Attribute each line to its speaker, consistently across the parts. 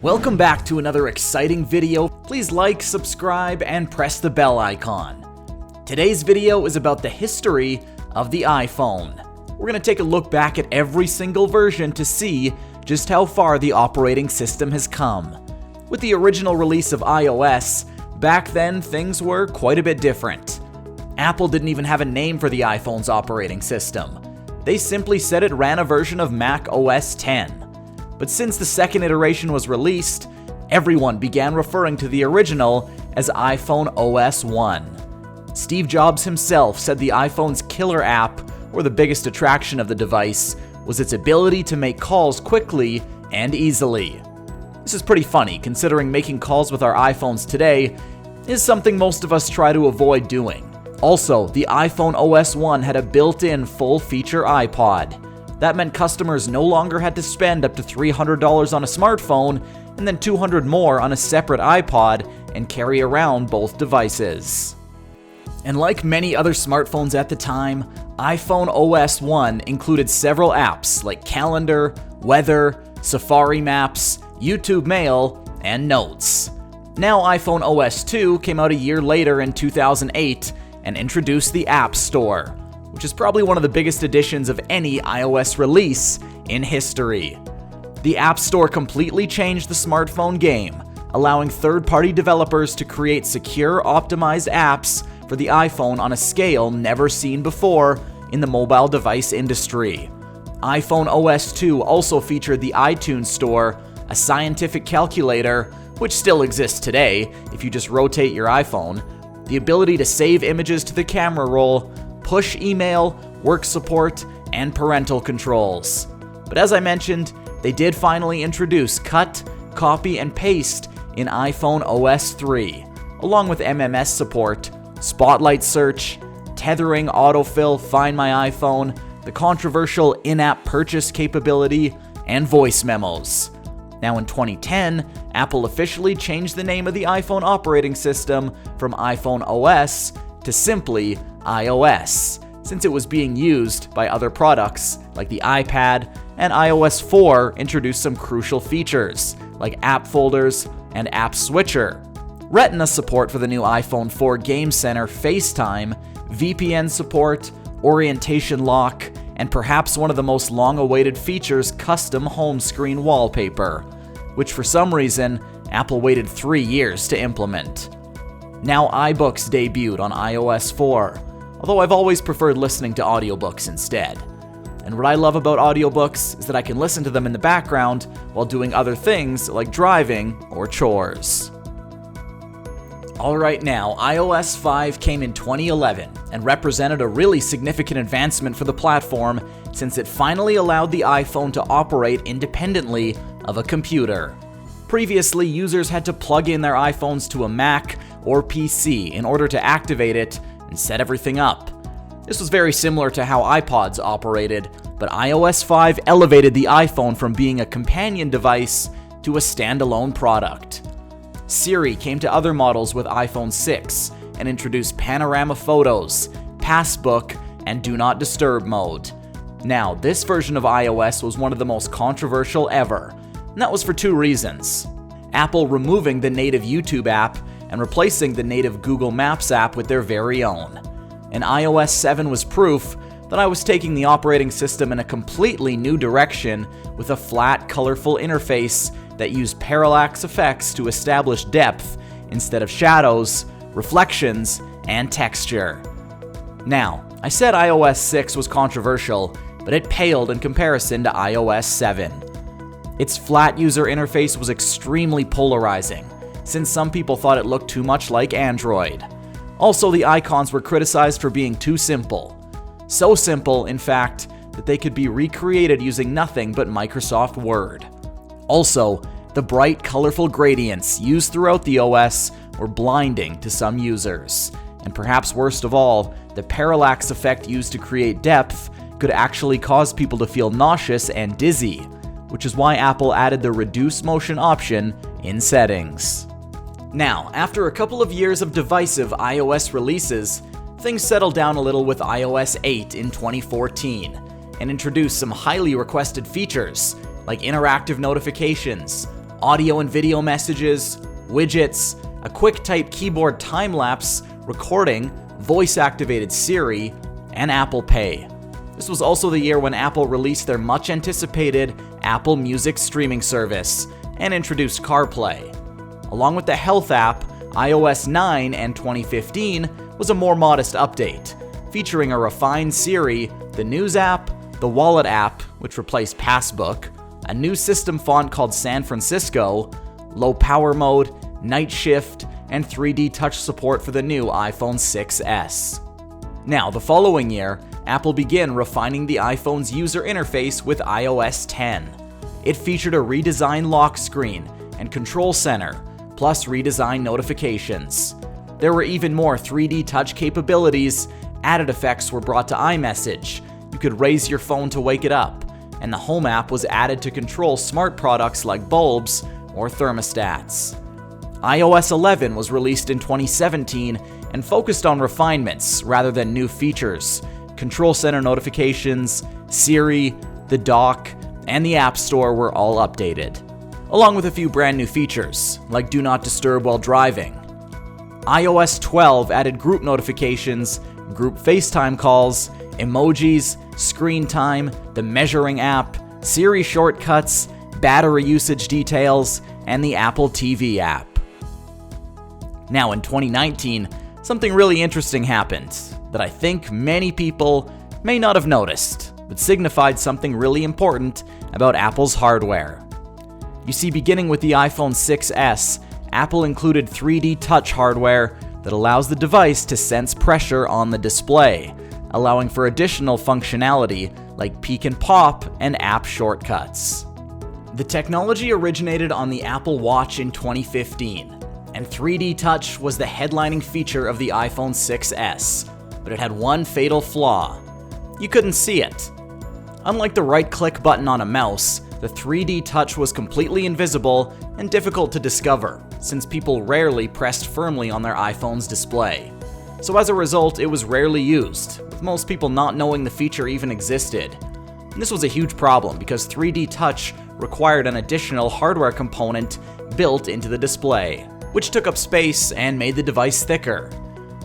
Speaker 1: Welcome back to another exciting video. Please like, subscribe, and press the bell icon. Today's video is about the history of the iPhone. We're going to take a look back at every single version to see just how far the operating system has come. With the original release of iOS, back then things were quite a bit different. Apple didn't even have a name for the iPhone's operating system. They simply said it ran a version of Mac OS X. But since the second iteration was released, everyone began referring to the original as iPhone OS 1. Steve Jobs himself said the iPhone's killer app, or the biggest attraction of the device, was its ability to make calls quickly and easily. This is pretty funny, considering making calls with our iPhones today is something most of us try to avoid doing. Also, the iPhone OS 1 had a built-in full-feature iPod. That meant customers no longer had to spend up to $300 on a smartphone and then $200 more on a separate iPod and carry around both devices. And like many other smartphones at the time, iPhone OS 1 included several apps like Calendar, Weather, Safari Maps, YouTube Mail, and Notes. Now iPhone OS 2 came out a year later in 2008 and introduced the App Store, which is probably one of the biggest additions of any iOS release in history. The App Store completely changed the smartphone game, allowing third-party developers to create secure, optimized apps for the iPhone on a scale never seen before in the mobile device industry. iPhone OS 2 also featured the iTunes Store, a scientific calculator, which still exists today if you just rotate your iPhone, the ability to save images to the camera roll, push email, work support, and parental controls. But as I mentioned, they did finally introduce cut, copy, and paste in iPhone OS 3, along with MMS support, Spotlight search, tethering, autofill, Find My iPhone, the controversial in-app purchase capability, and voice memos. Now in 2010, Apple officially changed the name of the iPhone operating system from iPhone OS to simply iOS, since it was being used by other products like the iPad, and iOS 4 introduced some crucial features like app folders and app switcher, Retina support for the new iPhone 4 Game Center, FaceTime, VPN support, orientation lock, and perhaps one of the most long-awaited features, custom home screen wallpaper, which for some reason Apple waited 3 years to implement. Now iBooks debuted on iOS 4, although I've always preferred listening to audiobooks instead. And what I love about audiobooks is that I can listen to them in the background while doing other things like driving or chores. Alright, now, iOS 5 came in 2011 and represented a really significant advancement for the platform since it finally allowed the iPhone to operate independently of a computer. Previously, users had to plug in their iPhones to a Mac or PC in order to activate it and set everything up. This was very similar to how iPods operated, but iOS 5 elevated the iPhone from being a companion device to a standalone product. Siri came to other models with iPhone 6 and introduced panorama photos, passbook, and do not disturb mode. Now, this version of iOS was one of the most controversial ever, and that was for 2 reasons. Apple removing the native YouTube app and replacing the native Google Maps app with their very own. And iOS 7 was proof that I was taking the operating system in a completely new direction with a flat, colorful interface that used parallax effects to establish depth instead of shadows, reflections, and texture. Now, I said iOS 6 was controversial, but it paled in comparison to iOS 7. Its flat user interface was extremely polarizing, since some people thought it looked too much like Android. Also, the icons were criticized for being too simple. So simple, in fact, that they could be recreated using nothing but Microsoft Word. Also, the bright, colorful gradients used throughout the OS were blinding to some users. And perhaps worst of all, the parallax effect used to create depth could actually cause people to feel nauseous and dizzy, which is why Apple added the reduce motion option in settings. Now, after a couple of years of divisive iOS releases, things settled down a little with iOS 8 in 2014 and introduced some highly requested features like interactive notifications, audio and video messages, widgets, a QuickType keyboard time-lapse, recording, voice-activated Siri, and Apple Pay. This was also the year when Apple released their much-anticipated Apple Music streaming service and introduced CarPlay. Along with the Health app, iOS 9 and 2015 was a more modest update, featuring a refined Siri, the News app, the Wallet app, which replaced Passbook, a new system font called San Francisco, low power mode, night shift, and 3D touch support for the new iPhone 6s. Now, the following year, Apple began refining the iPhone's user interface with iOS 10. It featured a redesigned lock screen and control center, plus redesigned notifications. There were even more 3D touch capabilities, added effects were brought to iMessage, you could raise your phone to wake it up, and the Home app was added to control smart products like bulbs or thermostats. iOS 11 was released in 2017 and focused on refinements rather than new features. Control center notifications, Siri, the dock, and the App Store were all updated, along with a few brand new features, like Do Not Disturb while driving. iOS 12 added group notifications, group FaceTime calls, emojis, screen time, the measuring app, Siri shortcuts, battery usage details, and the Apple TV app. Now in 2019, something really interesting happened that I think many people may not have noticed, but signified something really important about Apple's hardware. You see, beginning with the iPhone 6s, Apple included 3D touch hardware that allows the device to sense pressure on the display, allowing for additional functionality like peek and pop and app shortcuts. The technology originated on the Apple Watch in 2015, and 3D touch was the headlining feature of the iPhone 6s, but it had one fatal flaw. You couldn't see it. Unlike the right-click button on a mouse, the 3D touch was completely invisible and difficult to discover, since people rarely pressed firmly on their iPhone's display. So as a result, it was rarely used, with most people not knowing the feature even existed. And this was a huge problem because 3D touch required an additional hardware component built into the display, which took up space and made the device thicker.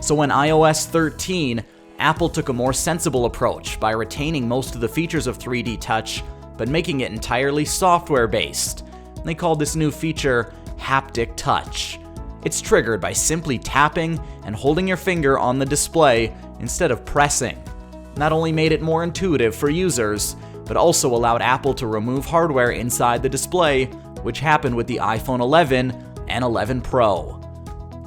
Speaker 1: So when iOS 13, Apple took a more sensible approach by retaining most of the features of 3D touch, but making it entirely software-based. They called this new feature haptic touch. It's triggered by simply tapping and holding your finger on the display instead of pressing. Not only made it more intuitive for users, but also allowed Apple to remove hardware inside the display, which happened with the iPhone 11 and 11 Pro.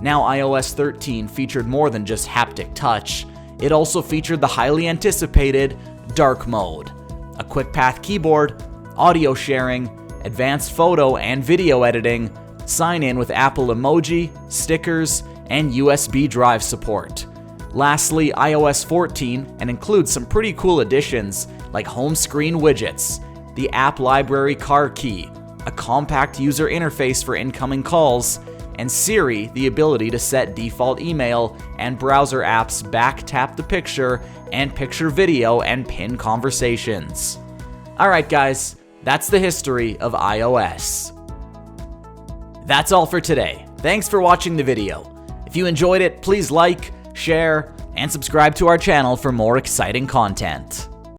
Speaker 1: Now iOS 13 featured more than just haptic touch. It also featured the highly anticipated dark mode, a quick path keyboard, audio sharing, advanced photo and video editing, sign in with Apple emoji, stickers, and USB drive support. Lastly, iOS 14 and includes some pretty cool additions like home screen widgets, the app library car key, a compact user interface for incoming calls, and Siri, the ability to set default email and browser apps back tap the picture and picture video and pin conversations. Alright guys, that's the history of iOS. That's all for today. Thanks for watching the video. If you enjoyed it, please like, share, and subscribe to our channel for more exciting content.